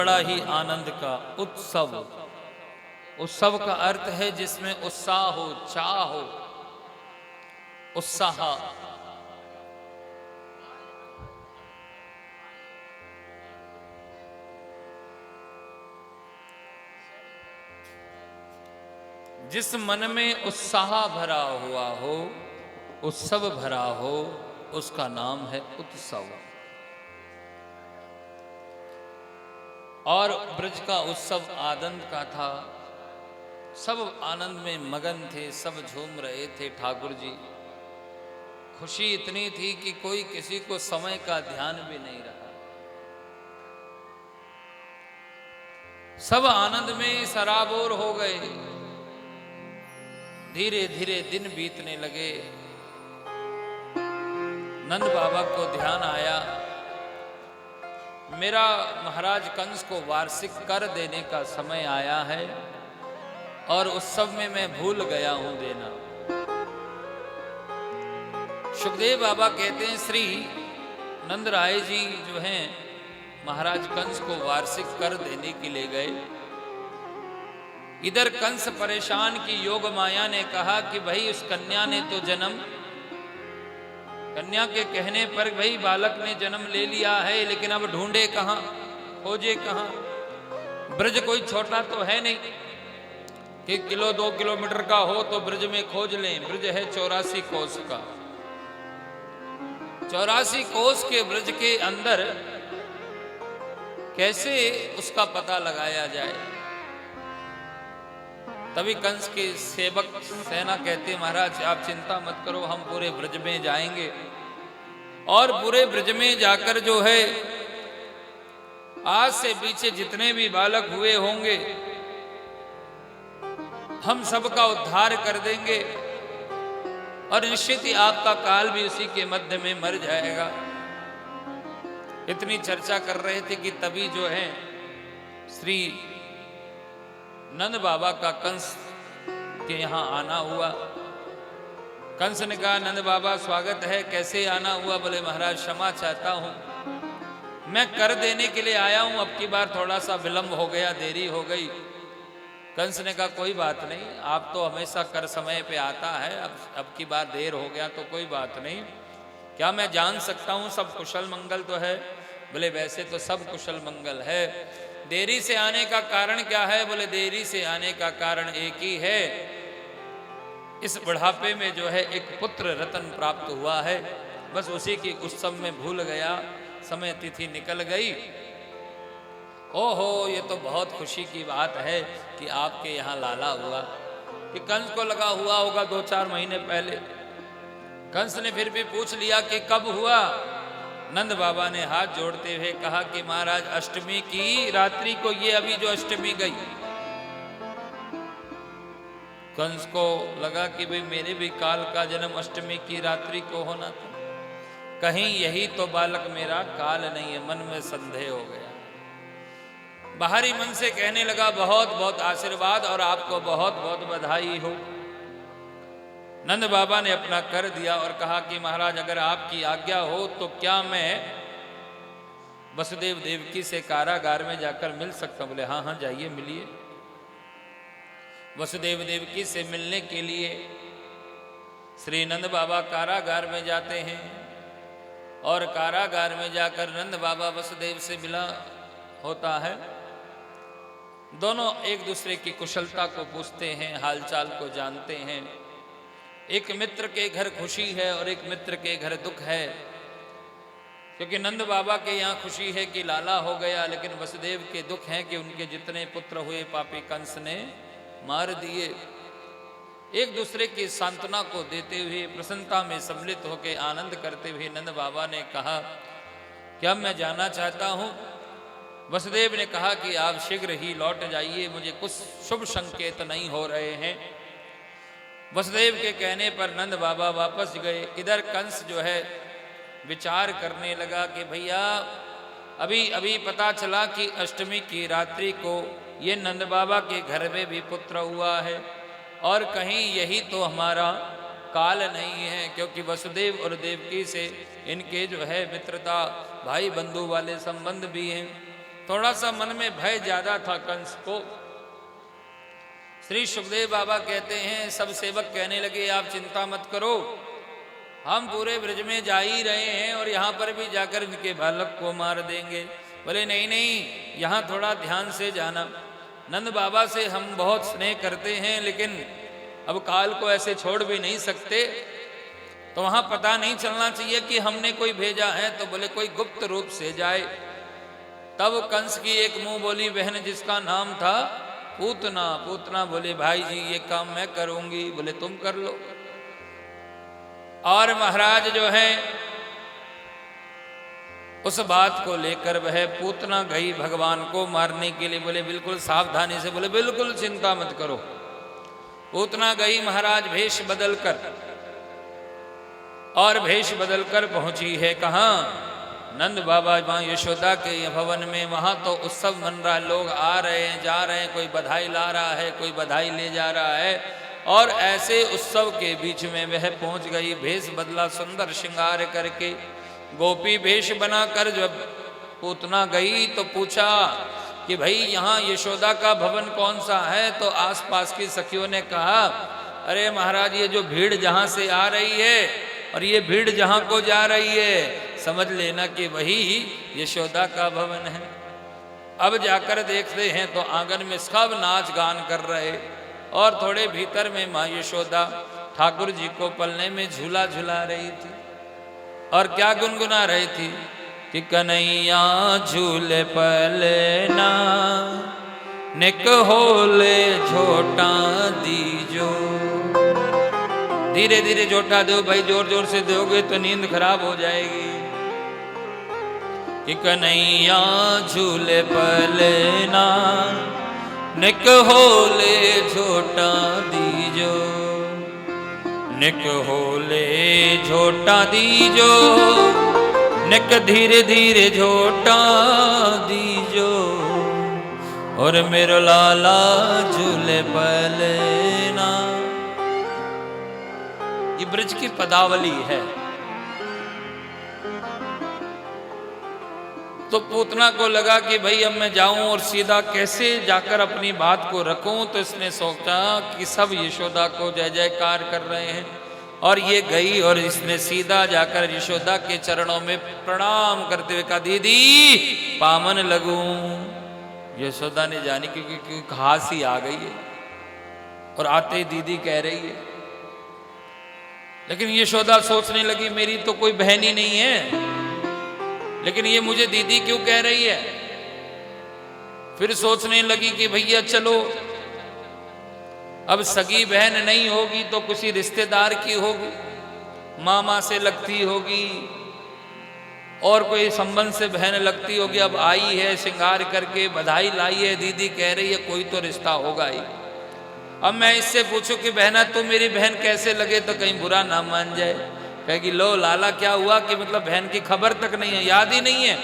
बड़ा ही आनंद का उत्सव। उत्सव का अर्थ है जिसमें उत्साह हो, चाह हो, उत्साह। जिस मन में उत्साह भरा हुआ हो, उत्सव भरा हो, उसका नाम है उत्सव। और ब्रज का उत्सव आनंद का था। सब आनंद में मगन थे, सब झूम रहे थे। ठाकुर जी खुशी इतनी थी कि कोई किसी को समय का ध्यान भी नहीं रहा। सब आनंद में सराबोर हो गए। धीरे धीरे दिन बीतने लगे। नंद बाबा को ध्यान आया, मेरा महाराज कंस को वार्षिक कर देने का समय आया है और उत्सव में मैं भूल गया हूं देना। सुखदेव बाबा कहते हैं श्री नंद राय जी जो हैं महाराज कंस को वार्षिक कर देने के लिए गए। इधर कंस परेशान की योग माया ने कहा कि भाई उस कन्या ने तो जन्म, कन्या के कहने पर भाई बालक ने जन्म ले लिया है, लेकिन अब ढूंढे कहां, खोजे कहां। ब्रज कोई छोटा तो है नहीं कि 1-2 किलोमीटर का हो तो ब्रज में खोज लें। ब्रज है 84 कोस का। 84 कोस के ब्रज के अंदर कैसे उसका पता लगाया जाए। तभी कंस के सेवक सेना कहते महाराज आप चिंता मत करो, हम पूरे ब्रज में जाएंगे और पूरे ब्रज में जाकर जो है आज से पीछे जितने भी बालक हुए होंगे हम सबका उद्धार कर देंगे और निश्चित ही आपका काल भी उसी के मध्य में मर जाएगा। इतनी चर्चा कर रहे थे कि तभी जो है श्री नंद बाबा का कंस के यहाँ आना हुआ। कंस ने कहा नंद बाबा स्वागत है, कैसे आना हुआ? बोले महाराज क्षमा चाहता हूं, मैं कर देने के लिए आया हूं, अब की बार थोड़ा सा विलंब हो गया, देरी हो गई। कंस ने कहा कोई बात नहीं, आप तो हमेशा कर समय पे आता है, अब की बार देर हो गया तो कोई बात नहीं। क्या मैं जान सकता हूं सब कुशल मंगल तो है? बोले वैसे तो सब कुशल मंगल है, देरी से आने का कारण क्या है? बोले देरी से आने का कारण एक ही है, इस बुढ़ापे में जो है एक पुत्र रतन प्राप्त हुआ है, बस उसी की उत्सव में भूल गया, समय तिथि निकल गई। ओहो ये तो बहुत खुशी की बात है कि आपके यहाँ लाला हुआ। कि कंस को लगा हुआ होगा 2-4 महीने पहले। कंस ने फिर भी पूछ लिया कि कब हुआ? नंद बाबा ने हाथ जोड़ते हुए कहा कि महाराज अष्टमी की रात्रि को, ये अभी जो अष्टमी गई। कंस को लगा कि भाई मेरे भी काल का जन्म अष्टमी की रात्रि को होना था, कहीं यही तो बालक मेरा काल नहीं है। मन में संदेह हो गया। बाहरी मन से कहने लगा बहुत बहुत आशीर्वाद और आपको बहुत बहुत बधाई हो। नंद बाबा ने अपना कर दिया और कहा कि महाराज अगर आपकी आज्ञा हो तो क्या मैं वसुदेव देवकी से कारागार में जाकर मिल सकता हूं? बोले हाँ हाँ जाइए मिलिए। वसुदेव देवकी से मिलने के लिए श्री नंद बाबा कारागार में जाते हैं और कारागार में जाकर नंद बाबा वसुदेव से मिला होता है। दोनों एक दूसरे की कुशलता को पूछते हैं, हालचाल को जानते हैं। एक मित्र के घर खुशी है और एक मित्र के घर दुख है, क्योंकि नंद बाबा के यहाँ खुशी है कि लाला हो गया, लेकिन वसुदेव के दुख है कि उनके जितने पुत्र हुए पापी कंस ने मार दिए। एक दूसरे की सांत्वना को देते हुए प्रसन्नता में सम्मिलित होकर आनंद करते हुए नंद बाबा ने कहा कि अब मैं जाना चाहता हूँ। वसुदेव ने कहा कि आप शीघ्र ही लौट जाइए, मुझे कुछ शुभ संकेत नहीं हो रहे हैं। वसुदेव के कहने पर नंद बाबा वापस गए। इधर कंस जो है विचार करने लगा कि भैया अभी अभी पता चला कि अष्टमी की रात्रि को ये नंद बाबा के घर में भी पुत्र हुआ है और कहीं यही तो हमारा काल नहीं है, क्योंकि वसुदेव और देवकी से इनके जो है मित्रता, भाई बंधु वाले संबंध भी हैं। थोड़ा सा मन में भय ज्यादा था कंस को। श्री सुखदेव बाबा कहते हैं, सब सेवक कहने लगे आप चिंता मत करो, हम पूरे ब्रज में जा ही रहे हैं और यहाँ पर भी जाकर इनके बालक को मार देंगे। बोले नहीं नहीं, यहाँ थोड़ा ध्यान से जाना, नंद बाबा से हम बहुत स्नेह करते हैं, लेकिन अब काल को ऐसे छोड़ भी नहीं सकते, तो वहाँ पता नहीं चलना चाहिए कि हमने कोई भेजा है। तो बोले कोई गुप्त रूप से जाए। तब कंस की एक मुंह बोली बहन जिसका नाम था पूतना, पूतना बोले भाई जी ये काम मैं करूंगी। बोले तुम कर लो। और महाराज जो है उस बात को लेकर वह पूतना गई भगवान को मारने के लिए। बोले बिल्कुल सावधानी से, बोले बिल्कुल चिंता मत करो। पूतना गई महाराज भेष बदलकर, और भेष बदलकर पहुंची है कहाँ? नंद बाबा माँ यशोदा के भवन में। वहां तो उत्सव मन रहा, लोग आ रहे हैं जा रहे हैं, कोई बधाई ला रहा है, कोई बधाई ले जा रहा है। और ऐसे उत्सव के बीच में वह पहुंच गई, भेष बदला सुंदर श्रृंगार करके, गोपी भेष बनाकर। जब पूतना गई तो पूछा कि भाई यहाँ यशोदा का भवन कौन सा है? तो आसपास की सखियों ने कहा अरे महाराज ये जो भीड़ जहाँ से आ रही है और ये भीड़ जहाँ को जा रही है, समझ लेना कि वही यशोदा का भवन है। अब जाकर देखते हैं तो आंगन में सब नाच गान कर रहे, और थोड़े भीतर में माँ यशोदा ठाकुर जी को पलने में झूला झुला रही थी। और क्या गुनगुना रही थी कि कन्हैया झूले पलना निक होले झोटा दीजो। धीरे धीरे झोटा दो भाई, जोर जोर से दोगे तो नींद खराब हो जाएगी। कि कन्हैया झूले पलना निक होले झोटा दीजो, निक होले झोटा दीजो, निक धीरे धीरे झोटा दीजो, और मेरो लाला झूले पलना। ये ब्रज की पदावली है। तो पूतना को लगा कि भाई अब मैं जाऊं और सीधा कैसे जाकर अपनी बात को रखूं। तो इसने सोचा कि सब यशोदा को जय जयकार कर रहे हैं, और ये गई और इसने सीधा जाकर यशोदा के चरणों में प्रणाम करते हुए कहा दीदी पामन लगूं। यशोदा ने जानी क्योंकि घास ही आ गई है और आते ही दीदी कह रही है। लेकिन यशोदा सोचने लगी मेरी तो कोई बहन ही नहीं है, लेकिन ये मुझे दीदी क्यों कह रही है। फिर सोचने लगी कि भैया चलो अब सगी बहन नहीं होगी तो किसी रिश्तेदार की होगी, मामा से लगती होगी और कोई संबंध से बहन लगती होगी। अब आई है श्रृंगार करके, बधाई लाई है, दीदी कह रही है, कोई तो रिश्ता होगा ही। अब मैं इससे पूछूं कि बहना तुम मेरी बहन कैसे लगे तो कहीं बुरा ना मान जाए, कहेगी लो लाला क्या हुआ कि मतलब बहन की खबर तक नहीं है, याद ही नहीं है।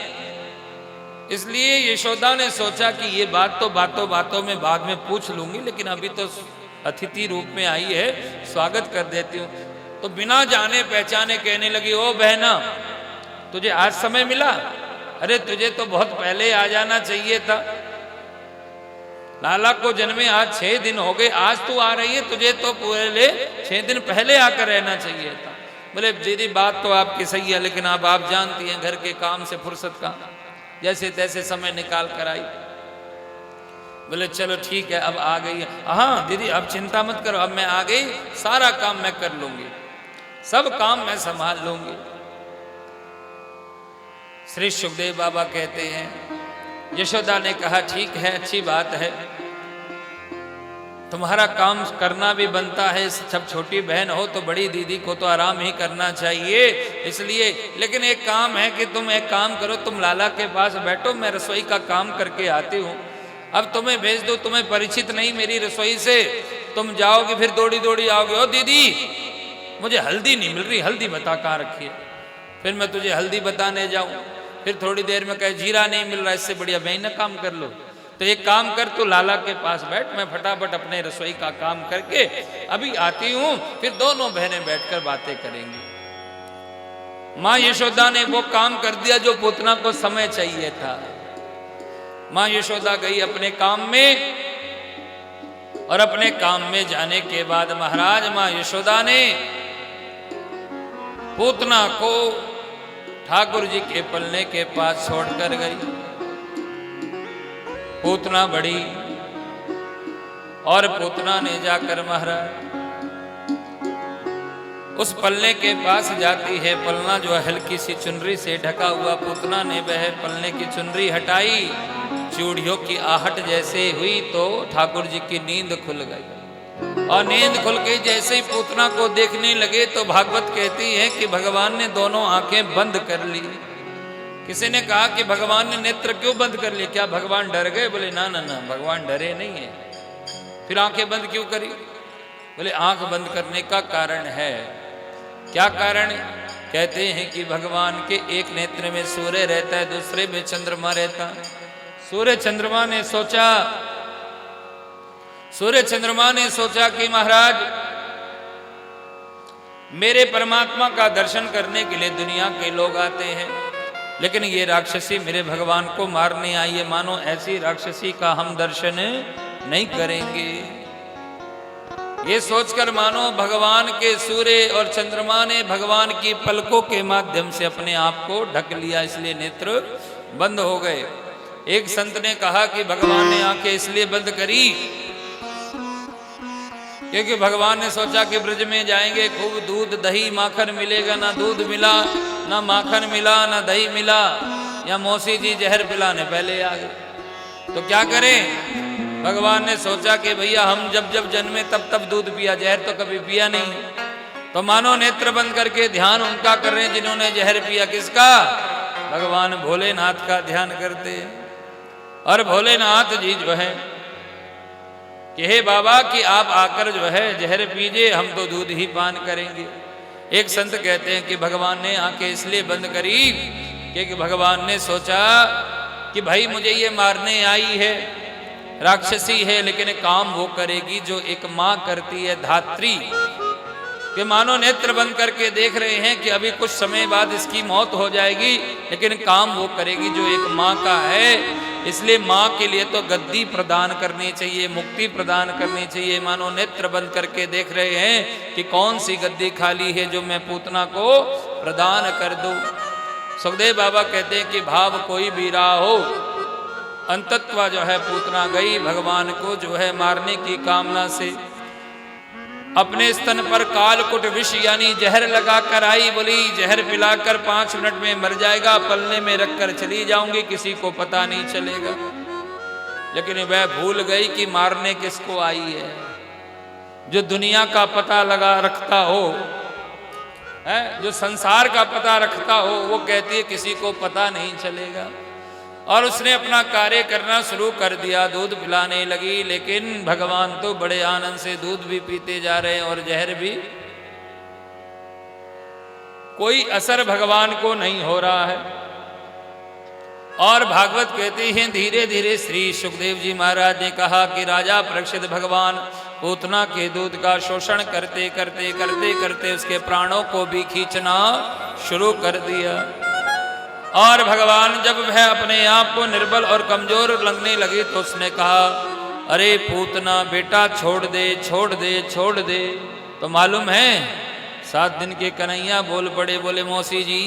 इसलिए यशोदा ने सोचा कि ये बात तो बातों बातों में बाद में पूछ लूंगी, लेकिन अभी तो अतिथि रूप में आई है, स्वागत कर देती हूँ। तो बिना जाने पहचाने कहने लगी ओ बहना तुझे आज समय मिला? अरे तुझे तो बहुत पहले आ जाना चाहिए था, लाला को जन्मे आज 6 दिन हो गए, आज तू आ रही है, तुझे तो पूरे 6 दिन पहले आकर रहना चाहिए था। बोले दीदी बात तो आपकी सही है, लेकिन अब आप जानती हैं घर के काम से फुर्सत का, जैसे तैसे समय निकाल कर आई। बोले चलो ठीक है अब आ गई है। हाँ दीदी अब चिंता मत करो, अब मैं आ गई, सारा काम मैं कर लूंगी, सब काम मैं संभाल लूंगी। श्री सुखदेव बाबा कहते हैं यशोदा ने कहा ठीक है अच्छी बात है, तुम्हारा काम करना भी बनता है, सब छोटी बहन हो तो बड़ी दीदी को तो आराम ही करना चाहिए, इसलिए लेकिन एक काम है कि तुम एक काम करो, तुम लाला के पास बैठो, मैं रसोई का काम करके आती हूँ। अब तुम्हें भेज दो, तुम्हें परिचित नहीं मेरी रसोई से, तुम जाओगे फिर दौड़ी दौड़ी आओगे, ओ दीदी मुझे हल्दी नहीं मिल रही, हल्दी बता कहाँ रखी है। फिर मैं तुझे हल्दी बताने जाऊँ, फिर थोड़ी देर में कहे जीरा नहीं मिल रहा, इससे बढ़िया मैं ना काम कर लो। तो एक काम कर तू लाला के पास बैठ, मैं फटाफट अपने रसोई का काम करके अभी आती हूँ, फिर दोनों बहनें बैठकर बातें करेंगी। माँ यशोदा ने वो काम कर दिया जो पूतना को समय चाहिए था। मां यशोदा गई अपने काम में, और अपने काम में जाने के बाद महाराज मां यशोदा ने पूतना को ठाकुर जी के पलने के पास छोड़कर गई। पूतना बड़ी, और पूतना ने जाकर महाराज उस पलने के पास जाती है। पलना जो हल्की सी चुनरी से ढका हुआ, पूतना ने वह पलने की चुनरी हटाई, चूड़ियों की आहट जैसे हुई तो ठाकुर जी की नींद खुल गई। और नींद खुल गई, जैसे ही पूतना को देखने लगे तो भागवत कहती है कि भगवान ने दोनों आंखें बंद कर ली। किसी ने कहा कि भगवान ने नेत्र क्यों बंद कर लिए, क्या भगवान डर गए? बोले ना ना ना, भगवान डरे नहीं है। फिर आंखें बंद क्यों करी? बोले आंख बंद करने का कारण है। क्या कारण? कहते हैं कि भगवान के एक नेत्र में सूर्य रहता है, दूसरे में चंद्रमा रहता है। सूर्य चंद्रमा ने सोचा कि महाराज मेरे परमात्मा का दर्शन करने के लिए दुनिया के लोग आते हैं, लेकिन ये राक्षसी मेरे भगवान को मारने आई है, मानो ऐसी राक्षसी का हम दर्शन नहीं करेंगे। ये सोचकर मानो भगवान के सूर्य और चंद्रमा ने भगवान की पलकों के माध्यम से अपने आप को ढक लिया, इसलिए नेत्र बंद हो गए। एक संत ने कहा कि भगवान ने आंखें इसलिए बंद करी क्योंकि भगवान ने सोचा कि ब्रज में जाएंगे, खूब दूध दही माखन मिलेगा। ना दूध मिला, ना माखन मिला, ना दही मिला, या मौसी जी जहर पिलाने पहले आ गए। तो क्या करें? भगवान ने सोचा कि भैया हम जब जब जन्मे तब तब दूध पिया, जहर तो कभी पिया नहीं। तो मानो नेत्र बंद करके ध्यान उनका कर रहे हैं जिन्होंने जहर पिया। किसका? भगवान भोलेनाथ का ध्यान करते हैं। और भोलेनाथ जी जो है कि हे बाबा कि आप आकर जो है जहर पीजिए, हम तो दूध ही पान करेंगे। एक संत कहते हैं कि भगवान ने आंखें इसलिए बंद करी क्योंकि भगवान ने सोचा कि भाई मुझे ये मारने आई है, राक्षसी है, लेकिन काम वो करेगी जो एक माँ करती है, धात्री। कि मानो नेत्र बंद करके देख रहे हैं कि अभी कुछ समय बाद इसकी मौत हो जाएगी, लेकिन काम वो करेगी जो एक माँ का है। इसलिए माँ के लिए तो गद्दी प्रदान करनी चाहिए, मुक्ति प्रदान करनी चाहिए। मानो नेत्र बंद करके देख रहे हैं कि कौन सी गद्दी खाली है जो मैं पूतना को प्रदान कर दूं। सुखदेव बाबा कहते हैं कि भाव कोई भी रहा हो, अंतत्वा जो है पूतना गई भगवान को जो है मारने की कामना से। अपने स्तन पर कालकुट विष यानी जहर लगा कर आई, बोली जहर पिलाकर 5 मिनट में मर जाएगा, पलने में रखकर चली जाऊंगी, किसी को पता नहीं चलेगा। लेकिन वह भूल गई कि मारने किसको आई है। जो दुनिया का पता लगा रखता हो, है जो संसार का पता रखता हो, वो कहती है किसी को पता नहीं चलेगा। और उसने अपना कार्य करना शुरू कर दिया, दूध पिलाने लगी। लेकिन भगवान तो बड़े आनंद से दूध भी पीते जा रहे हैं और जहर भी, कोई असर भगवान को नहीं हो रहा है। और भागवत कहते हैं धीरे धीरे श्री सुखदेव जी महाराज ने कहा कि राजा परीक्षित भगवान पूतना के दूध का शोषण करते करते करते करते उसके प्राणों को भी खींचना शुरू कर दिया। और भगवान जब वह अपने आप को निर्बल और कमजोर लगने लगी तो उसने कहा अरे पूतना बेटा छोड़ दे छोड़ दे छोड़ दे। तो मालूम है 7 दिन के कन्हैया बोल पड़े, बोले मौसी जी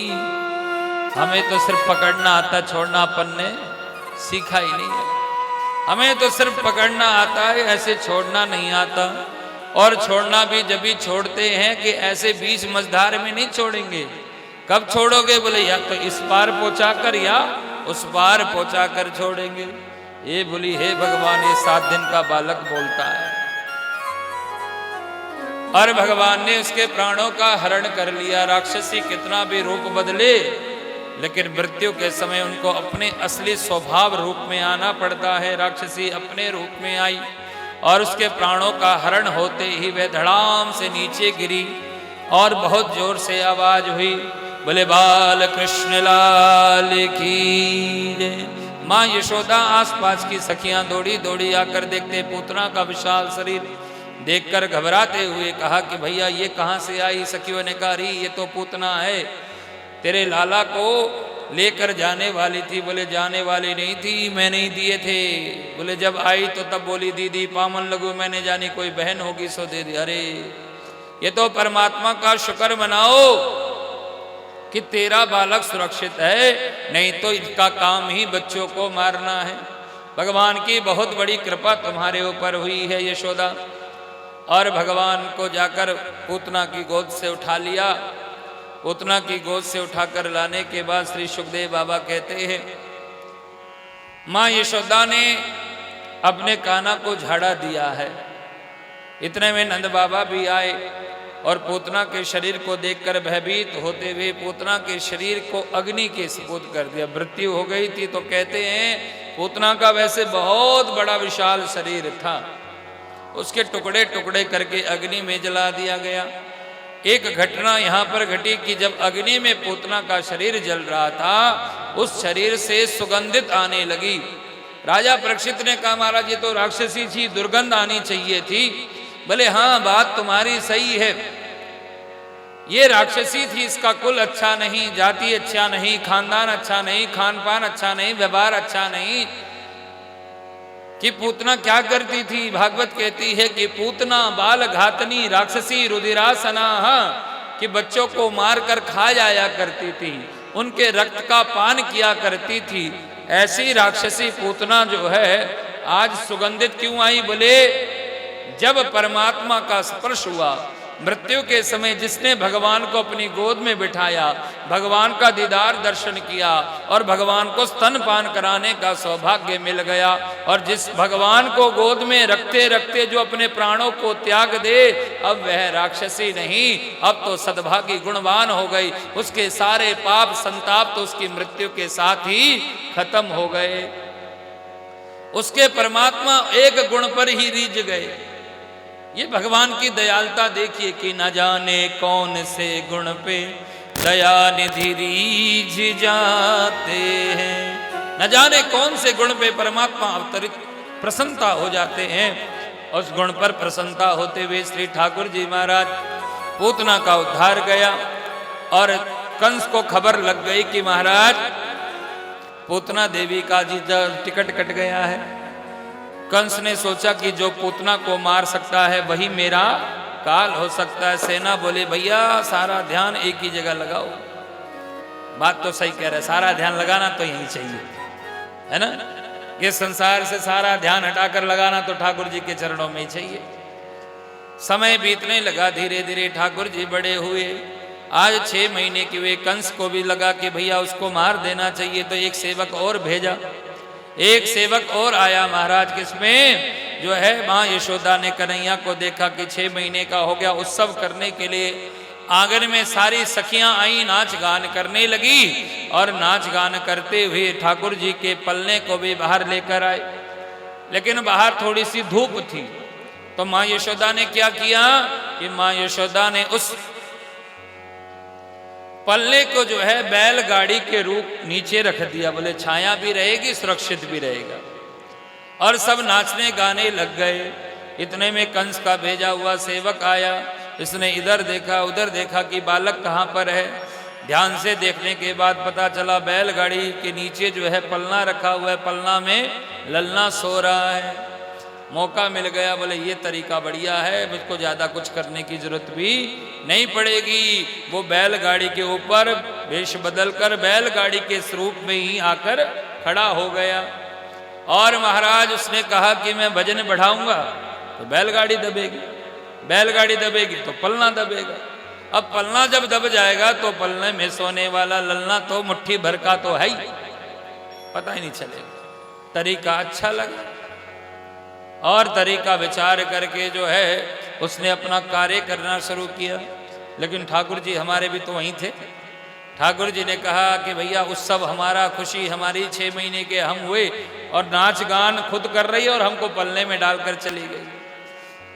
हमें तो सिर्फ पकड़ना आता, छोड़ना अपन ने सीखा ही नहीं है। हमें तो सिर्फ पकड़ना आता है, ऐसे छोड़ना नहीं आता। और छोड़ना भी जब भी छोड़ते हैं कि ऐसे बीच मझधार में नहीं छोड़ेंगे। कब छोड़ोगे? बोले या तो इस पार पहुंचा कर या उस पार पहुंचा कर छोड़ेंगे। ये बोली हे भगवान, ये 7 दिन का बालक बोलता है। और भगवान ने उसके प्राणों का हरण कर लिया। राक्षसी कितना भी रूप बदले, लेकिन मृत्यु के समय उनको अपने असली स्वभाव रूप में आना पड़ता है। राक्षसी अपने रूप में आई और उसके प्राणों का हरण होते ही वह धड़ाम से नीचे गिरी और बहुत जोर से आवाज हुई, बोले बाल कृष्ण लाल की जय। माँ यशोदा आसपास की सखियां दौड़ी दौड़ी आकर देखते पूतना का विशाल शरीर देखकर घबराते हुए कहा कि भैया ये कहाँ से आई? सखियों ने कहा अरे ये तो पूतना है, तेरे लाला को लेकर जाने वाली थी। बोले जाने वाली नहीं थी, मैंने ही दिए थे। बोले जब आई तो तब बोली दीदी पामन लगू, मैंने जानी कोई बहन होगी सो दे दी। अरे ये तो परमात्मा का शुक्र मनाओ कि तेरा बालक सुरक्षित है, नहीं तो इसका काम ही बच्चों को मारना है। भगवान की बहुत बड़ी कृपा तुम्हारे ऊपर हुई है यशोदा। और भगवान को जाकर पूतना की गोद से उठा लिया। पूतना की गोद से उठाकर लाने के बाद श्री सुखदेव बाबा कहते हैं माँ यशोदा ने अपने काना को झाड़ा दिया है। इतने में नंद बाबा भी आए और पूतना के शरीर को देखकर भयभीत होते हुए पूतना के शरीर को अग्नि के सपुर्द कर दिया। मृत्यु हो गई थी तो कहते हैं पूतना का वैसे बहुत बड़ा विशाल शरीर था, उसके टुकड़े टुकड़े करके अग्नि में जला दिया गया। एक घटना यहाँ पर घटी कि जब अग्नि में पूतना का शरीर जल रहा था, उस शरीर से सुगंधित आने लगी। राजा परीक्षित ने कहा महाराज ये तो राक्षसी थी, दुर्गंध आनी चाहिए थी। बोले हाँ बात तुम्हारी सही है, ये राक्षसी थी, इसका कुल अच्छा नहीं, जाति अच्छा नहीं, खानदान अच्छा नहीं, खान पान अच्छा नहीं, व्यवहार अच्छा नहीं। कि पूतना क्या करती थी? भागवत कहती है कि पूतना बाल घातनी राक्षसी रुधिरासना, कि बच्चों को मार कर खा जाया करती थी, उनके रक्त का पान किया करती थी। ऐसी राक्षसी पूतना जो है आज सुगंधित क्यों आई? बोले जब परमात्मा का स्पर्श हुआ, मृत्यु के समय जिसने भगवान को अपनी गोद में बिठाया, भगवान का दीदार दर्शन किया और भगवान को स्तनपान कराने का सौभाग्य मिल गया, और जिस भगवान को गोद में रखते रखते जो अपने प्राणों को त्याग दे, अब वह राक्षसी नहीं, अब तो सद्भागी गुणवान हो गई। उसके सारे पाप संताप तो उसकी मृत्यु के साथ ही खत्म हो गए। उसके परमात्मा एक गुण पर ही रीझ गए। ये भगवान की दयालुता देखिए कि न जाने कौन से गुण पे दया निधि रीझ जाते हैं। न जाने कौन से गुण पे परमात्मा अवतरित प्रसन्नता हो जाते हैं। उस गुण पर प्रसन्नता होते हुए श्री ठाकुर जी महाराज पूतना का उद्धार गया और कंस को खबर लग गई कि महाराज पूतना देवी का जी टिकट कट गया है। कंस ने सोचा कि जो पूतना को मार सकता है वही मेरा काल हो सकता है। सेना बोले भैया सारा ध्यान एक ही जगह लगाओ। बात तो सही कह रहे, सारा ध्यान लगाना तो यही चाहिए, है ना। ये संसार से सारा ध्यान हटाकर लगाना तो ठाकुर जी के चरणों में ही चाहिए। समय बीतने लगा, धीरे धीरे ठाकुर जी बड़े हुए। आज 6 महीने के हुए। कंस को भी लगा कि भैया उसको मार देना चाहिए, तो एक सेवक और भेजा। एक सेवक और आया महाराज, किसमें जो है माँ यशोदा ने कन्हैया को देखा कि 6 महीने का हो गया, उत्सव करने के लिए आंगन में सारी सखियां आई, नाच गान करने लगी और नाच गान करते हुए ठाकुर जी के पलने को भी बाहर लेकर आए। लेकिन बाहर थोड़ी सी धूप थी, तो माँ यशोदा ने क्या किया कि माँ यशोदा ने उस पल्ले को जो है बैलगाड़ी के रूप नीचे रख दिया। बोले छाया भी रहेगी, सुरक्षित भी रहेगा। और सब नाचने गाने लग गए। इतने में कंस का भेजा हुआ सेवक आया। इसने इधर देखा उधर देखा कि बालक कहाँ पर है। ध्यान से देखने के बाद पता चला बैलगाड़ी के नीचे जो है पलना रखा हुआ है, पलना में ललना सो रहा है। मौका मिल गया, बोले ये तरीका बढ़िया है, मुझको ज़्यादा कुछ करने की जरूरत भी नहीं पड़ेगी। वो बैलगाड़ी के ऊपर वेश बदल कर बैलगाड़ी के स्वरूप में ही आकर खड़ा हो गया। और महाराज उसने कहा कि मैं वजन बढ़ाऊंगा तो बैलगाड़ी दबेगी, बैलगाड़ी दबेगी तो पलना दबेगा। अब पलना जब दब जाएगा तो पलने में सोने वाला ललना तो मुट्ठी भर का तो है ही, पता ही नहीं चलेगा। तरीका अच्छा लगा और तरीका विचार करके जो है उसने अपना कार्य करना शुरू किया। लेकिन ठाकुर जी हमारे भी तो वहीं थे। ठाकुर जी ने कहा कि भैया उत्सव हमारा, खुशी हमारी, 6 महीने के हम हुए और नाच गान खुद कर रही और हमको पलने में डालकर चली गई।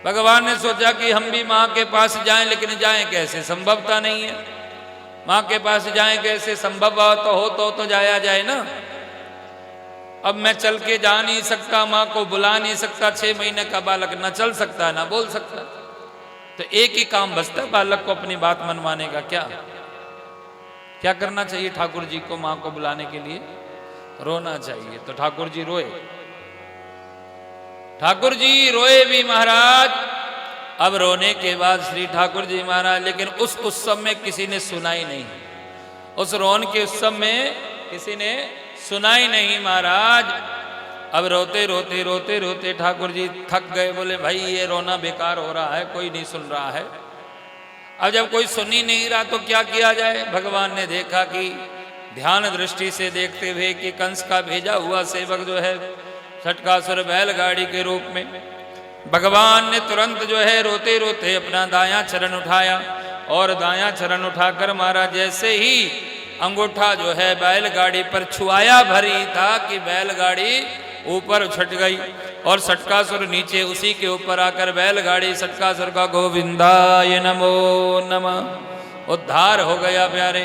भगवान ने सोचा कि हम भी माँ के पास जाएं, लेकिन जाएं कैसे, संभवता नहीं है। माँ के पास जाएं कैसे, संभव हो तो जाया जाए ना। अब मैं चल के जा नहीं सकता, माँ को बुला नहीं सकता, 6 महीने का बालक न चल सकता न बोल सकता। तो एक ही काम बचता है बालक को अपनी बात मनवाने का, क्या करना चाहिए ठाकुर जी को मां को बुलाने के लिए? रोना चाहिए। तो ठाकुर जी रोए, ठाकुर जी रोए भी महाराज। अब रोने के बाद श्री ठाकुर जी महाराज, लेकिन उस उत्सव में किसी ने सुना ही नहीं, उस रोन के उत्सव में किसी ने सुना ही नहीं महाराज। अब रोते रोते रोते रोते ठाकुर जी थक गए, बोले भाई ये रोना बेकार हो रहा है, कोई नहीं सुन रहा है। अब जब कोई सुन ही नहीं रहा तो क्या किया जाए? भगवान ने देखा कि ध्यान दृष्टि से देखते हुए कि कंस का भेजा हुआ सेवक जो है सटकासुर बैलगाड़ी के रूप में, भगवान ने तुरंत जो है रोते रोते अपना दायां चरण उठाया और दायां चरण उठाकर महाराज जैसे ही अंगूठा जो है बैलगाड़ी पर छुआया भरी था कि बैलगाड़ी ऊपर उछट गई और सटकासुर नीचे उसी के ऊपर आकर बैलगाड़ी सटकासुर का गोविंदाय नमो नमः उद्धार हो गया। प्यारे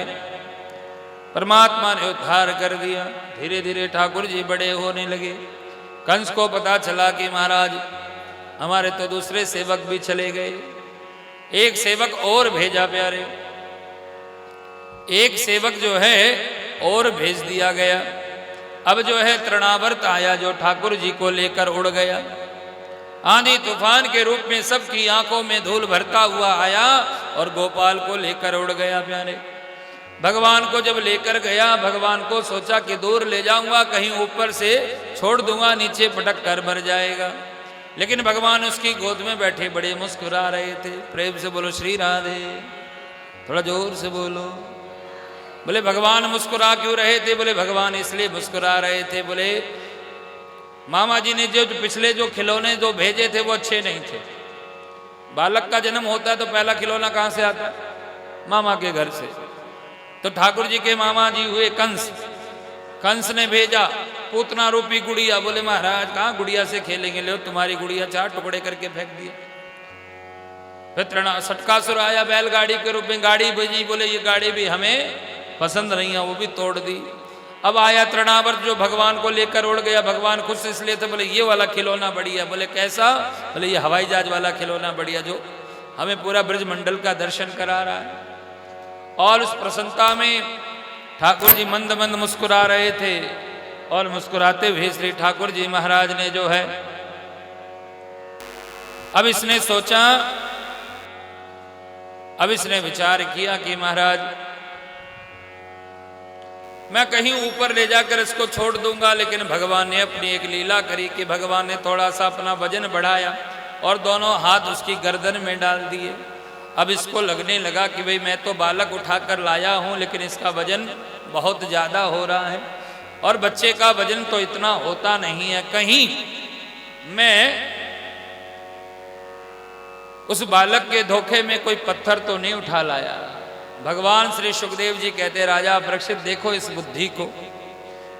परमात्मा ने उद्धार कर दिया। धीरे धीरे ठाकुर जी बड़े होने लगे। कंस को पता चला कि महाराज हमारे तो दूसरे सेवक भी चले गए। एक सेवक और भेजा प्यारे, एक सेवक जो है और भेज दिया गया। अब जो है तृणावर्त आया जो ठाकुर जी को लेकर उड़ गया। आंधी तूफान के रूप में सबकी आंखों में धूल भरता हुआ आया और गोपाल को लेकर उड़ गया। प्यारे भगवान को जब लेकर गया, भगवान को सोचा कि दूर ले जाऊंगा, कहीं ऊपर से छोड़ दूंगा, नीचे पटक कर मर जाएगा। लेकिन भगवान उसकी गोद में बैठे बड़े मुस्कुरा रहे थे। प्रेम से बोलो श्री राधे, थोड़ा जोर से बोलो। बोले भगवान मुस्कुरा क्यों रहे थे? बोले भगवान इसलिए मुस्कुरा रहे थे, बोले मामा जी ने जो पिछले जो खिलौने जो भेजे थे वो अच्छे नहीं थे। बालक का जन्म होता है तो पहला खिलौना कहां से आता है? मामा के घर से। तो ठाकुर जी के मामा जी हुए कंस, कंस ने भेजा पूतना रूपी गुड़िया। बोले महाराज कहाँ गुड़िया से खेलेंगे, ले तुम्हारी गुड़िया, 4 टुकड़े करके फेंक दिया। फिर सटकासुर आया बैलगाड़ी के रूप में, गाड़ी भेजी, बोले ये गाड़ी भी हमें पसंद नहीं है, वो भी तोड़ दी। अब आया तृणावर्त जो भगवान को लेकर उड़ गया। भगवान खुश इसलिए थे, बोले ये वाला खिलौना बढ़िया। बोले कैसा? बोले ये हवाई जहाज वाला खिलौना बढ़िया, जो हमें पूरा ब्रजमंडल का दर्शन करा रहा है। और उस प्रसन्नता में ठाकुर जी मंद मंद मुस्कुरा रहे थे और मुस्कुराते हुए श्री ठाकुर जी महाराज ने जो है, अब इसने सोचा, अब इसने विचार किया कि महाराज मैं कहीं ऊपर ले जाकर इसको छोड़ दूंगा। लेकिन भगवान ने अपनी एक लीला करी कि भगवान ने थोड़ा सा अपना वजन बढ़ाया और दोनों हाथ उसकी गर्दन में डाल दिए। अब इसको लगने लगा कि भाई मैं तो बालक उठाकर लाया हूं, लेकिन इसका वजन बहुत ज्यादा हो रहा है और बच्चे का वजन तो इतना होता नहीं है। कहीं मैं उस बालक के धोखे में कोई पत्थर तो नहीं उठा लाया। भगवान श्री सुखदेव जी कहते, राजा परीक्षित देखो इस बुद्धि को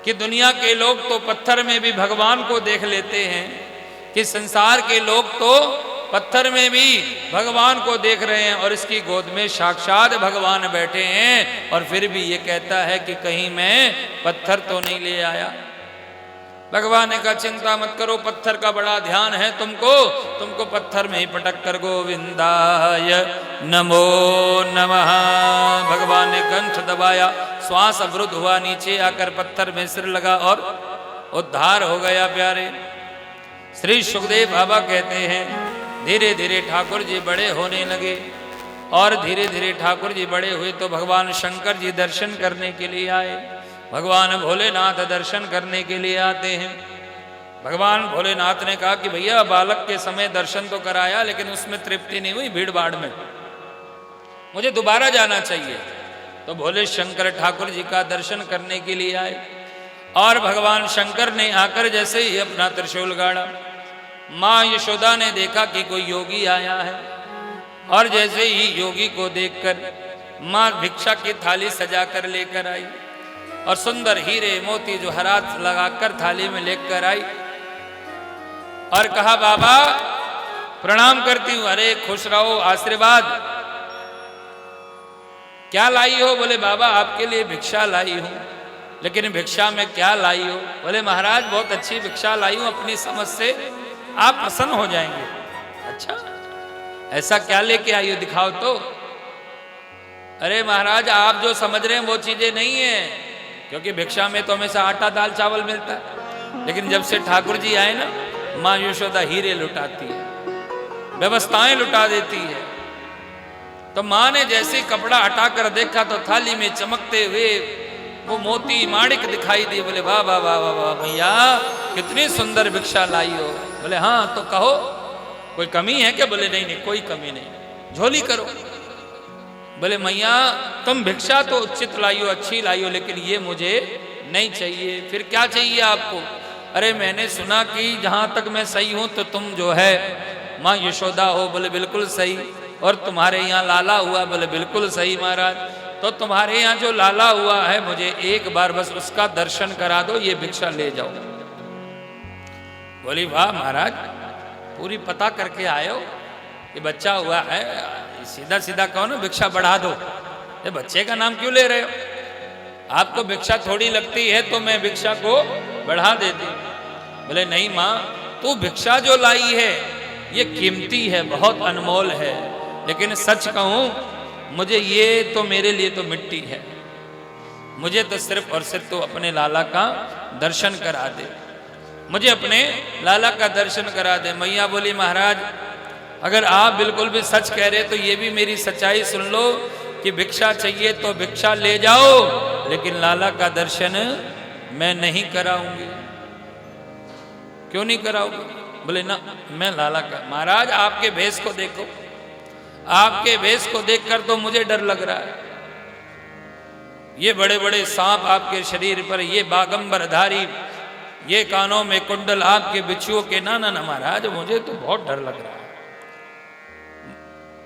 कि दुनिया के लोग तो पत्थर में भी भगवान को देख लेते हैं, कि संसार के लोग तो पत्थर में भी भगवान को देख रहे हैं और इसकी गोद में साक्षात भगवान बैठे हैं और फिर भी ये कहता है कि कहीं मैं पत्थर तो नहीं ले आया। भगवान ने कहा चिंता मत करो, पत्थर का बड़ा ध्यान है तुमको पत्थर में ही पटक कर गोविंदाय नमो नमः। भगवान ने कंठ दबाया, श्वास अवरुद्ध हुआ, नीचे आकर पत्थर में सिर लगा और उद्धार हो गया। प्यारे श्री सुखदेव बाबा कहते हैं धीरे धीरे ठाकुर जी बड़े होने लगे और धीरे धीरे ठाकुर जी बड़े हुए तो भगवान शंकर जी दर्शन करने के लिए आए। भगवान भोलेनाथ दर्शन करने के लिए आते हैं। भगवान भोलेनाथ ने कहा कि भैया बालक के समय दर्शन तो कराया, लेकिन उसमें तृप्ति नहीं हुई भीड़ भाड़ में, मुझे दोबारा जाना चाहिए। तो भोले शंकर ठाकुर जी का दर्शन करने के लिए आए और भगवान शंकर ने आकर जैसे ही अपना त्रिशूल गाड़ा, माँ यशोदा ने देखा कि कोई योगी आया है और जैसे ही योगी को देखकर माँ भिक्षा की थाली सजा कर लेकर आई और सुंदर हीरे मोती जवाहरात लगाकर थाली में लेकर आई और कहा बाबा प्रणाम करती हूं। अरे खुश रहो, आशीर्वाद। क्या लाई हो? बोले बाबा आपके लिए भिक्षा लाई हूं। लेकिन भिक्षा में क्या लाई हो? बोले महाराज बहुत अच्छी भिक्षा लाई हूं, अपनी समझ से आप प्रसन्न हो जाएंगे। अच्छा ऐसा क्या लेके आई हो, दिखाओ तो। अरे महाराज आप जो समझ रहे हैं वो चीजें नहीं है, क्योंकि भिक्षा में तो हमेशा आटा दाल चावल मिलता है, लेकिन जब से ठाकुर जी आए ना, माँ यशोदा हीरे लुटाती है, व्यवस्थाएं लुटा देती है। तो माँ ने जैसे कपड़ा हटाकर देखा तो थाली में चमकते हुए वो मोती माणिक दिखाई दिए। बोले वाह वाह वाह वाह वाह भैया, कितनी सुंदर भिक्षा लाई हो। बोले हाँ तो कहो कोई कमी है क्या? बोले नहीं नहीं कोई कमी नहीं, झोली करो। बोले मैया तुम भिक्षा तो उचित लाई हो, अच्छी लाई हो, लेकिन ये मुझे नहीं चाहिए। फिर क्या चाहिए आपको? अरे मैंने सुना कि जहां तक मैं सही हूं तो तुम जो है माँ यशोदा हो। बोले बिल्कुल सही। और तुम्हारे यहाँ लाला हुआ? बोले बिल्कुल सही महाराज। तो तुम्हारे यहाँ जो लाला हुआ है मुझे एक बार बस उसका दर्शन करा दो, ये भिक्षा ले जाओ। बोली वाह महाराज, पूरी पता करके आए हो, ये बच्चा हुआ है, सीधा सीधा कहो ना भिक्षा बढ़ा दो। ये बच्चे का नाम क्यों ले रहे हो? आपको भिक्षा थोड़ी लगती है तो मैं भिक्षा को बढ़ा देती। बोले नहीं माँ, तू भिक्षा जो लाई है ये कीमती है, बहुत अनमोल है, लेकिन सच कहूं मुझे ये तो मेरे लिए तो मिट्टी है। मुझे तो सिर्फ और सिर्फ तो अपने लाला का दर्शन करा दे, मुझे अपने लाला का दर्शन करा दे। मैया बोली महाराज अगर आप बिल्कुल भी सच कह रहे तो ये भी मेरी सच्चाई सुन लो कि भिक्षा चाहिए तो भिक्षा ले जाओ, लेकिन लाला का दर्शन मैं नहीं कराऊंगी। क्यों नहीं कराऊंगी? बोले ना मैं लाला का। महाराज आपके भेष को देखो, आपके भेष को देखकर तो मुझे डर लग रहा है। ये बड़े बड़े सांप आपके शरीर पर, ये बागंबरधारी, ये कानों में कुंडल आपके बिच्छुओं के, ना ना ना महाराज मुझे तो बहुत डर लग रहा है।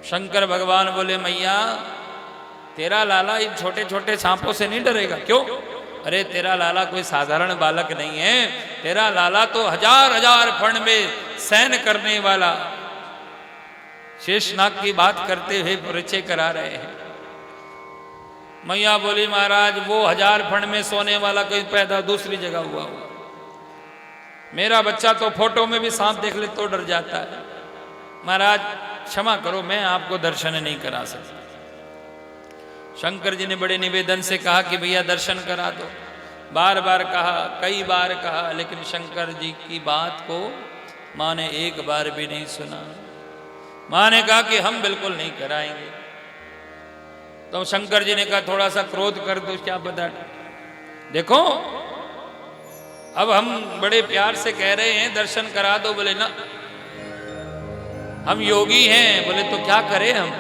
शंकर भगवान बोले मैया तेरा लाला इन छोटे छोटे सांपों से नहीं डरेगा। क्यों? अरे तेरा लाला कोई साधारण बालक नहीं है, तेरा लाला तो हजार हजार फण में सैन करने वाला शेषनाग की बात करते हुए परिचय करा रहे हैं। मैया बोली महाराज वो हजार फण में सोने वाला कोई पैदा दूसरी जगह हुआ हो, मेरा बच्चा तो फोटो में भी सांप देख ले तो डर जाता है। महाराज क्षमा करो, मैं आपको दर्शन नहीं करा सकता। शंकर जी ने बड़े निवेदन से कहा कि भैया दर्शन करा दो। बार बार कहा, कई बार कहा, लेकिन शंकर जी की बात को माँ ने एक बार भी नहीं सुना। माँ ने कहा कि हम बिल्कुल नहीं कराएंगे। तो शंकर जी ने कहा थोड़ा सा क्रोध कर दो, क्या पता। देखो अब हम बड़े प्यार से कह रहे हैं दर्शन करा दो। बोले ना हम योगी हैं। बोले तो क्या करें हम?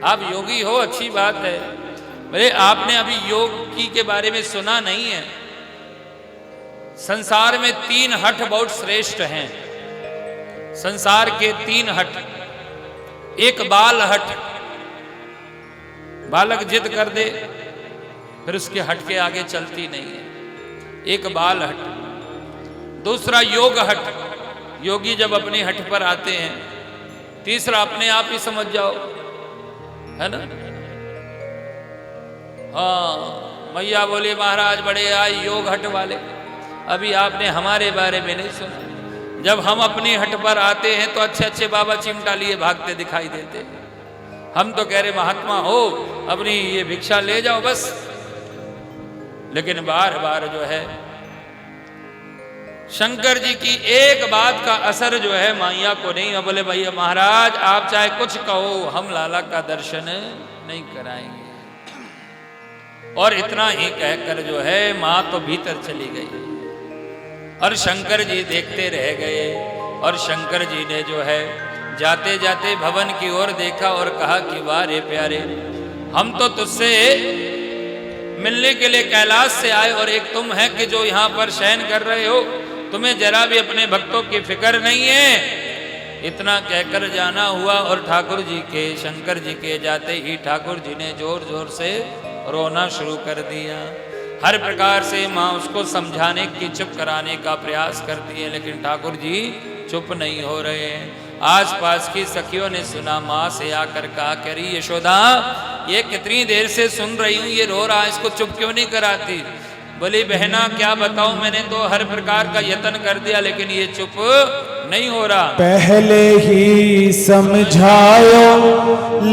आप योगी हो अच्छी बात है, बोले आपने अभी योग की के बारे में सुना नहीं है। संसार में 3 हठ बहुत श्रेष्ठ हैं। संसार के 3 हठ, एक बाल हठ, बालक जिद कर दे फिर उसके हट के आगे चलती नहीं है, एक बाल हठ। दूसरा योग हठ, योगी जब अपने हठ पर आते हैं। तीसरा अपने आप ही समझ जाओ, है ना। हाँ मैया बोले महाराज बड़े आए योग हट वाले, अभी आपने हमारे बारे में नहीं सुना। जब हम अपने हट पर आते हैं तो अच्छे अच्छे बाबा चिमटा लिए भागते दिखाई देते। हम तो कह रहे महात्मा हो अपनी ये भिक्षा ले जाओ बस, लेकिन बार बार जो है शंकर जी की एक बात का असर जो है माइया को नहीं। बोले भैया महाराज आप चाहे कुछ कहो हम लाला का दर्शन नहीं कराएंगे। और इतना ही कहकर जो है माँ तो भीतर चली गई और शंकर जी देखते रह गए। और शंकर जी ने जो है जाते जाते भवन की ओर देखा और कहा कि वाह रे प्यारे, हम तो तुझसे मिलने के लिए कैलाश से आए और एक तुम है कि जो यहाँ पर शयन कर रहे हो, तुम्हें जरा भी अपने भक्तों की फिक्र नहीं है। इतना कहकर जाना हुआ और ठाकुर जी के, शंकर जी के जाते ही ठाकुर जी ने जोर जोर से रोना शुरू कर दिया। हर प्रकार से माँ उसको समझाने की, चुप कराने का प्रयास करती है, लेकिन ठाकुर जी चुप नहीं हो रहे हैं। आसपास की सखियों ने सुना, माँ से आकर कहा करी यशोदा ये कितनी देर से सुन रही हूँ, ये रो रहा है, इसको चुप क्यों नहीं कराती। बोली बहना क्या बताऊं, मैंने तो हर प्रकार का यत्न कर दिया लेकिन ये चुप नहीं हो रहा। पहले ही समझायो